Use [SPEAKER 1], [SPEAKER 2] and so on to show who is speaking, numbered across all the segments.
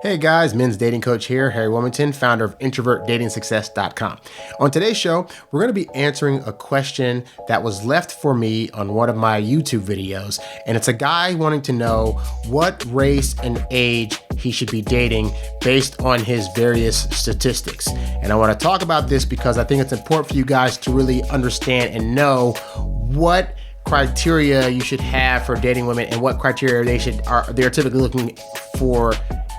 [SPEAKER 1] Hey guys, men's dating coach here, Harry Wilmington, founder of introvertdatingsuccess.com. On today's show, we're going to be answering a question that was left for me on one of my YouTube videos. And it's a guy wanting to know what race and age he should be dating based on his various statistics. And I want to talk about this because I think it's important for you guys to really understand and know what criteria you should have for dating women and what criteria they're typically looking for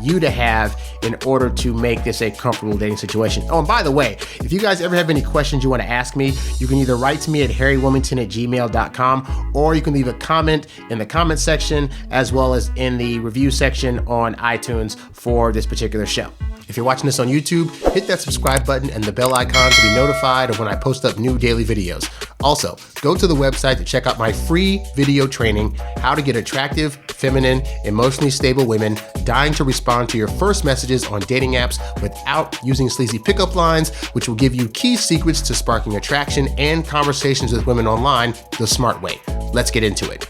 [SPEAKER 1] you to have in order to make this a comfortable dating situation. Oh, and by the way, if you guys ever have any questions you want to ask me, you can either write to me at HarryWilmington@gmail.com, or you can leave a comment in the comment section as well as in the review section on iTunes for this particular show. If you're watching this on YouTube, hit that subscribe button and the bell icon to be notified of when I post up new daily videos. Also, go to the website to check out my free video training, How to Get Attractive, Feminine, Emotionally Stable Women Dying to Respond to Your First Messages on Dating Apps Without Using Sleazy Pickup Lines, which will give you key secrets to sparking attraction and conversations with women online the smart way. Let's get into it.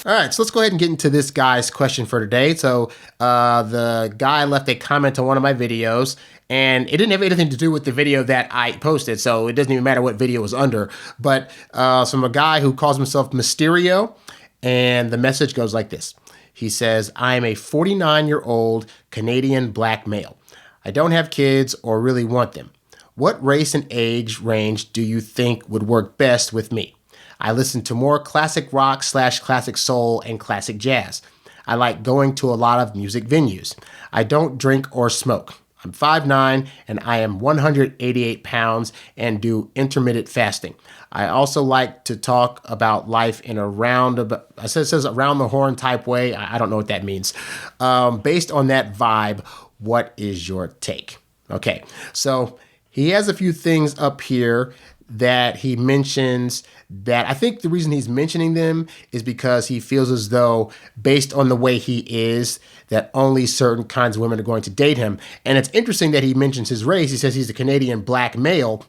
[SPEAKER 1] All right, so let's go ahead and get into this guy's question for today. So the guy left a comment on one of my videos, and it didn't have anything to do with the video that I posted, so it doesn't even matter what video it was under. But from a guy who calls himself Mysterio, and the message goes like this. He says, I am a 49-year-old Canadian black male. I don't have kids or really want them. What race and age range do you think would work best with me? I listen to more classic rock / classic soul and classic jazz. I like going to a lot of music venues. I don't drink or smoke. I'm 5'9" and I am 188 pounds and do intermittent fasting. I also like to talk about life in a it says around the horn type way. I don't know what that means. Based on that vibe, what is your take? Okay, so he has a few things up here that he mentions that I think the reason he's mentioning them is because he feels as though, based on the way he is, that only certain kinds of women are going to date him. And it's interesting that he mentions his race. He says he's a Canadian black male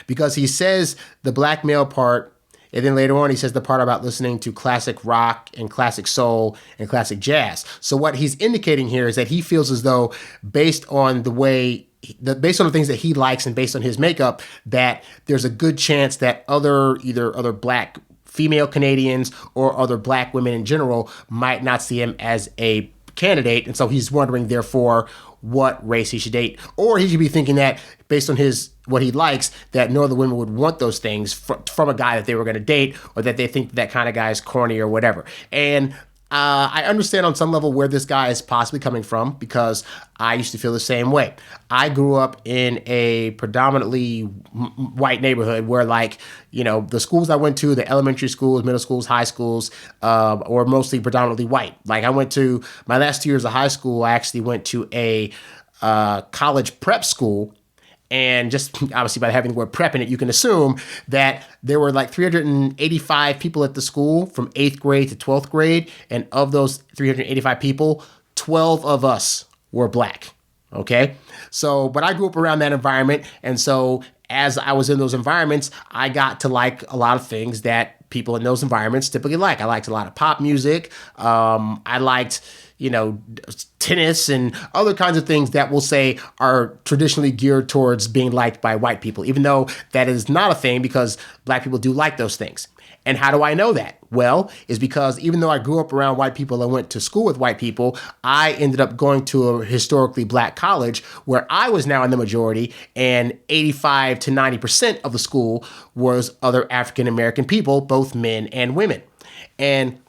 [SPEAKER 1] because he says the black male part, and then later on he says the part about listening to classic rock and classic soul and classic jazz. So what he's indicating here is that he feels as though, based on the things that he likes and based on his makeup, that there's a good chance that either other black female Canadians or other black women in general might not see him as a candidate. And so he's wondering, therefore, what race he should date. Or he should be thinking that, based on what he likes, that no other women would want those things from a guy that they were going to date, or that they think that kind of guy is corny or whatever. And I understand on some level where this guy is possibly coming from, because I used to feel the same way. I grew up in a predominantly white neighborhood where, the schools I went to, the elementary schools, middle schools, high schools, were mostly predominantly white. Like, I went to my last 2 years of high school, I actually went to a college prep school. And just obviously by having the word prep in it, you can assume that there were like 385 people at the school from 8th grade to 12th grade. And of those 385 people, 12 of us were black. Okay. So, but I grew up around that environment. And so as I was in those environments, I got to like a lot of things that people in those environments typically like. I liked a lot of pop music. I liked, tennis and other kinds of things that we'll say are traditionally geared towards being liked by white people, even though that is not a thing, because black people do like those things. And how do I know that? Well, is because even though I grew up around white people and went to school with white people, I ended up going to a historically black college where I was now in the majority, and 85 to 90% of the school was other African American people, both men and women. And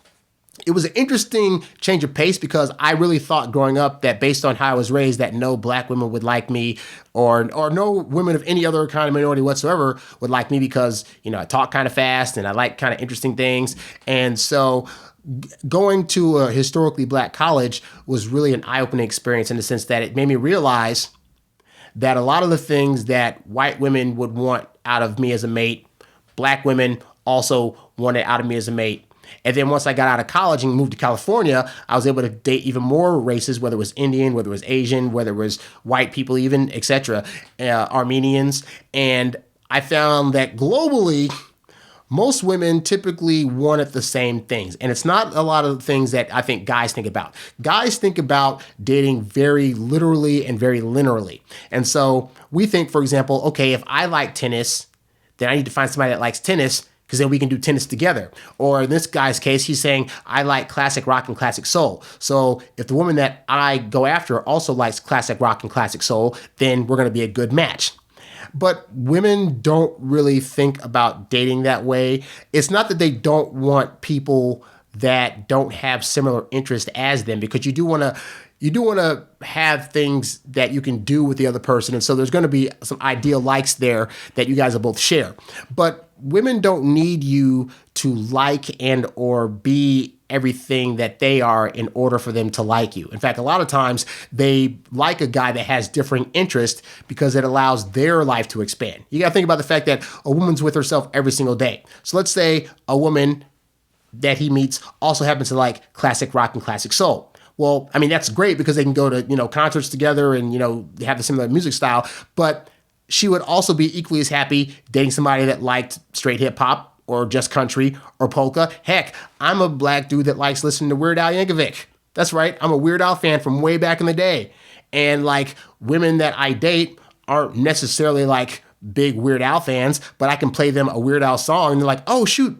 [SPEAKER 1] it was an interesting change of pace, because I really thought growing up that, based on how I was raised, that no black women would like me, or no women of any other kind of minority whatsoever would like me, because, I talk kind of fast and I like kind of interesting things. And so going to a historically black college was really an eye-opening experience, in the sense that it made me realize that a lot of the things that white women would want out of me as a mate, black women also wanted out of me as a mate. And then once I got out of college and moved to California, I was able to date even more races, whether it was Indian, whether it was Asian, whether it was white people even, etc., Armenians. And I found that globally, most women typically wanted the same things. And it's not a lot of the things that I think guys think about. Guys think about dating very literally and very linearly. And so we think, for example, okay, if I like tennis, then I need to find somebody that likes tennis because then we can do tennis together. Or in this guy's case, he's saying, I like classic rock and classic soul. So if the woman that I go after also likes classic rock and classic soul, then we're going to be a good match. But women don't really think about dating that way. It's not that they don't want people that don't have similar interests as them, because you do want to have things that you can do with the other person. And so there's going to be some ideal likes there that you guys will both share. But women don't need you to like and or be everything that they are in order for them to like you. In fact, a lot of times they like a guy that has differing interests because it allows their life to expand. You got to think about the fact that a woman's with herself every single day. So let's say a woman that he meets also happens to like classic rock and classic soul. Well, I mean, that's great because they can go to, concerts together and, have the similar music style. But she would also be equally as happy dating somebody that liked straight hip hop or just country or polka. Heck, I'm a black dude that likes listening to Weird Al Yankovic. That's right. I'm a Weird Al fan from way back in the day. And like women that I date aren't necessarily like big Weird Al fans, but I can play them a Weird Al song and they're like, oh shoot,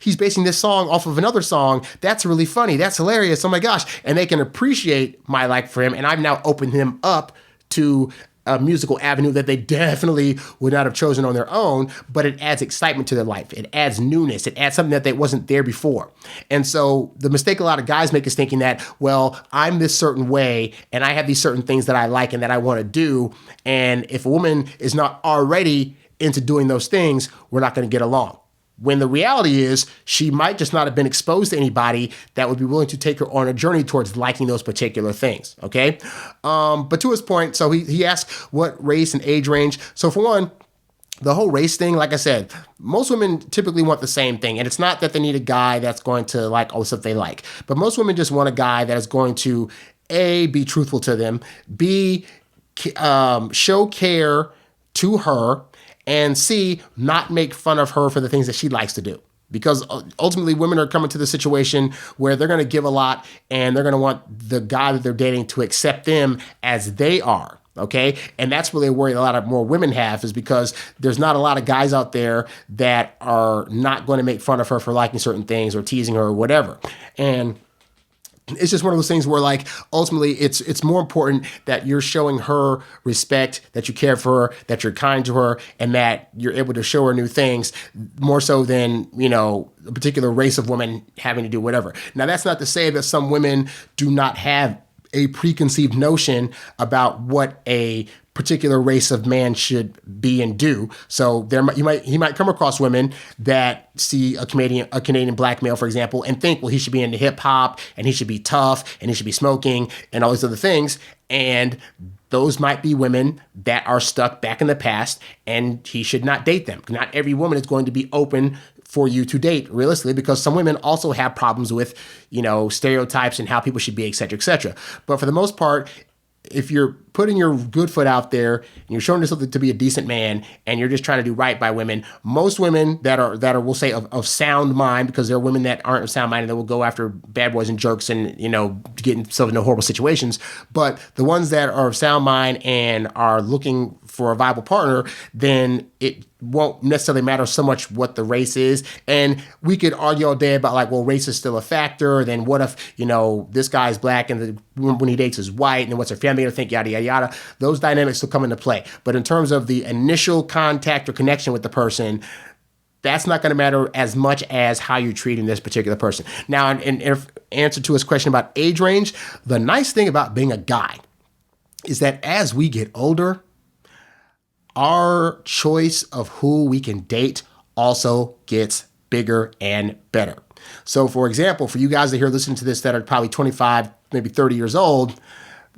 [SPEAKER 1] he's basing this song off of another song. That's really funny. That's hilarious. Oh my gosh. And they can appreciate my like for him. And I've now opened him up to a musical avenue that they definitely would not have chosen on their own, but it adds excitement to their life. It adds newness. It adds something that wasn't there before. And so the mistake a lot of guys make is thinking that, well, I'm this certain way and I have these certain things that I like and that I want to do. And if a woman is not already into doing those things, we're not going to get along. When the reality is she might just not have been exposed to anybody that would be willing to take her on a journey towards liking those particular things, okay? But to his point, so he asked what race and age range. So for one, the whole race thing, like I said, most women typically want the same thing. And it's not that they need a guy that's going to like all the stuff they like. But most women just want a guy that is going to, A, be truthful to them, B, show care to her, and C, not make fun of her for the things that she likes to do. Because ultimately women are coming to the situation where they're going to give a lot and they're going to want the guy that they're dating to accept them as they are. Okay. And that's really a worry a lot of more women have, is because there's not a lot of guys out there that are not going to make fun of her for liking certain things or teasing her or whatever. And it's just one of those things where, like, ultimately it's more important that you're showing her respect, that you care for her, that you're kind to her, and that you're able to show her new things more so than, a particular race of women having to do whatever. Now, that's not to say that some women do not have a preconceived notion about what a particular race of man should be and do. So he might come across women that see a Canadian black male, for example, and think, well, he should be into hip hop and he should be tough and he should be smoking and all these other things. And those might be women that are stuck back in the past and he should not date them. Not every woman is going to be open for you to date, realistically, because some women also have problems with, stereotypes and how people should be, et cetera, et cetera. But for the most part, if you're putting your good foot out there and you're showing yourself to be a decent man and you're just trying to do right by women, most women that are we'll say of sound mind, because there are women that aren't of sound mind and that will go after bad boys and jerks and get themselves into horrible situations, but the ones that are of sound mind and are looking for a viable partner, then it won't necessarily matter so much what the race is. And we could argue all day about, like, well, race is still a factor. Then what if, this guy's black and when he dates is white, and then what's her family going to think, yada, yada, yada. Those dynamics will come into play. But in terms of the initial contact or connection with the person, that's not going to matter as much as how you're treating this particular person. Now, in answer to his question about age range, the nice thing about being a guy is that as we get older, our choice of who we can date also gets bigger and better. So, for example, for you guys that are here listening to this that are probably 25, maybe 30 years old,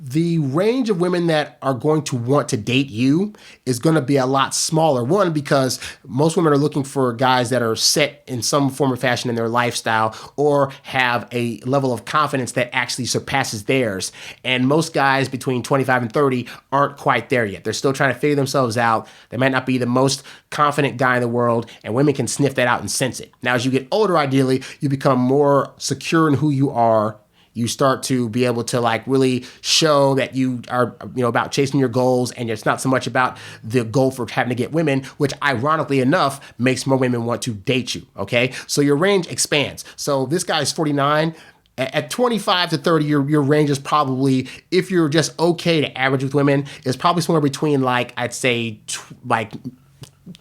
[SPEAKER 1] the range of women that are going to want to date you is going to be a lot smaller. One, because most women are looking for guys that are set in some form or fashion in their lifestyle or have a level of confidence that actually surpasses theirs. And most guys between 25 and 30 aren't quite there yet. They're still trying to figure themselves out. They might not be the most confident guy in the world, and women can sniff that out and sense it. Now, as you get older, ideally, you become more secure in who you are. You start to be able to like really show that you are, about chasing your goals, and it's not so much about the goal for having to get women, which ironically enough makes more women want to date you. Okay. So your range expands. So this guy's 49. At 25 to 30, your range is probably, if you're just okay to average with women, is probably somewhere between like, I'd say like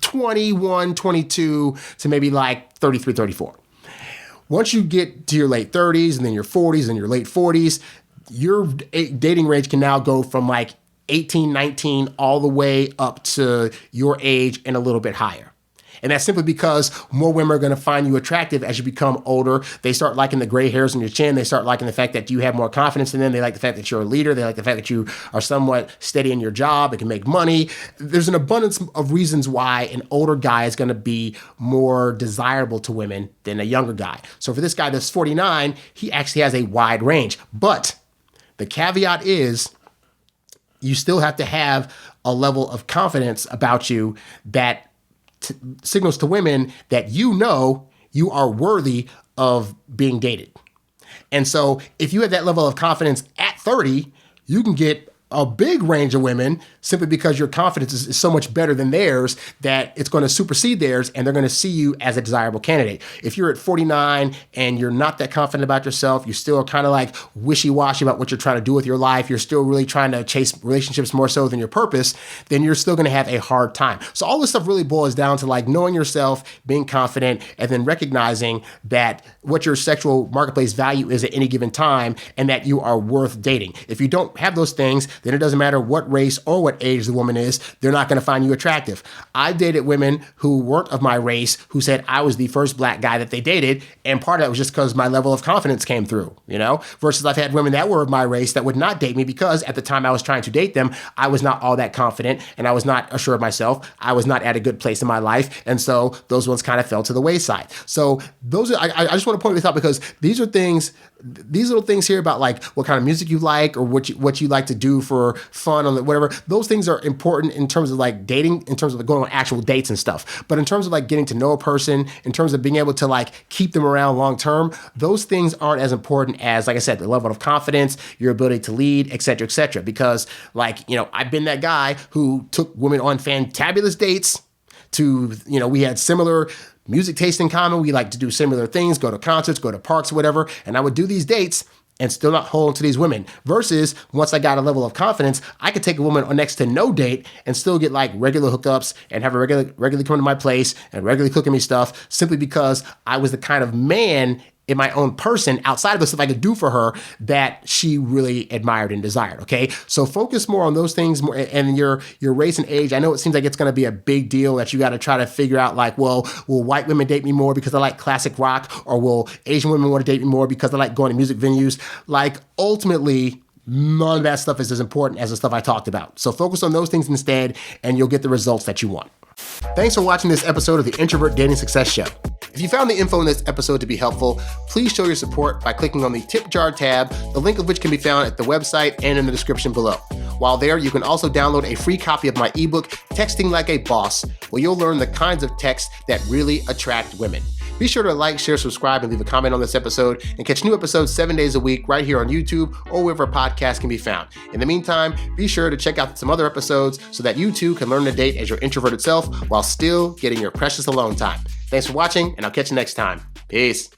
[SPEAKER 1] 21, 22 to maybe like 33, 34. Once you get to your late 30s and then your 40s and your late 40s, your dating range can now go from like 18, 19 all the way up to your age and a little bit higher. And that's simply because more women are going to find you attractive as you become older. They start liking the gray hairs on your chin. They start liking the fact that you have more confidence in them. They like the fact that you're a leader. They like the fact that you are somewhat steady in your job and can make money. There's an abundance of reasons why an older guy is going to be more desirable to women than a younger guy. So for this guy that's 49, he actually has a wide range. But the caveat is you still have to have a level of confidence about you that signals to women that you are worthy of being dated. And so if you have that level of confidence at 30, you can get a big range of women simply because your confidence is so much better than theirs that it's going to supersede theirs, and they're going to see you as a desirable candidate. If you're at 49 and you're not that confident about yourself, you still are kind of like wishy-washy about what you're trying to do with your life, you're still really trying to chase relationships more so than your purpose, then you're still going to have a hard time. So all this stuff really boils down to like knowing yourself, being confident, and then recognizing that what your sexual marketplace value is at any given time and that you are worth dating. If you don't have those things, then it doesn't matter what race or what age the woman is, they're not going to find you attractive. I dated women who weren't of my race who said I was the first black guy that they dated, and part of that was just because my level of confidence came through, versus I've had women that were of my race that would not date me because at the time I was trying to date them, I was not all that confident and I was not assured of myself. I was not at a good place in my life, and so those ones kind of fell to the wayside. So those are, I just want to point this out because these little things here about like what kind of music you like or what you like to do for fun or whatever, those things are important in terms of like dating, in terms of going on actual dates and stuff. But in terms of like getting to know a person, in terms of being able to like keep them around long term, those things aren't as important as, like I said, the level of confidence, your ability to lead, et cetera, et cetera. Because I've been that guy who took women on fantabulous dates to, we had similar music taste in common. We like to do similar things, go to concerts, go to parks, whatever. And I would do these dates and still not hold on to these women. Versus once I got a level of confidence, I could take a woman on next to no date and still get like regular hookups and have her regularly come to my place and regularly cooking me stuff simply because I was the kind of man in my own person outside of the stuff I could do for her that she really admired and desired. Okay. So focus more on those things more, and your race and age. I know it seems like it's going to be a big deal that you got to try to figure out like, well, will white women date me more because I like classic rock, or will Asian women want to date me more because I like going to music venues? Like ultimately, none of that stuff is as important as the stuff I talked about. So focus on those things instead, and you'll get the results that you want. Thanks for watching this episode of the Introvert Dating Success Show. If you found the info in this episode to be helpful, please show your support by clicking on the tip jar tab, the link of which can be found at the website and in the description below. While there, you can also download a free copy of my ebook, Texting Like a Boss, where you'll learn the kinds of texts that really attract women. Be sure to like, share, subscribe, and leave a comment on this episode, and catch new episodes 7 days a week right here on YouTube or wherever podcasts can be found. In the meantime, be sure to check out some other episodes so that you too can learn to date as your introverted self while still getting your precious alone time. Thanks for watching, and I'll catch you next time. Peace.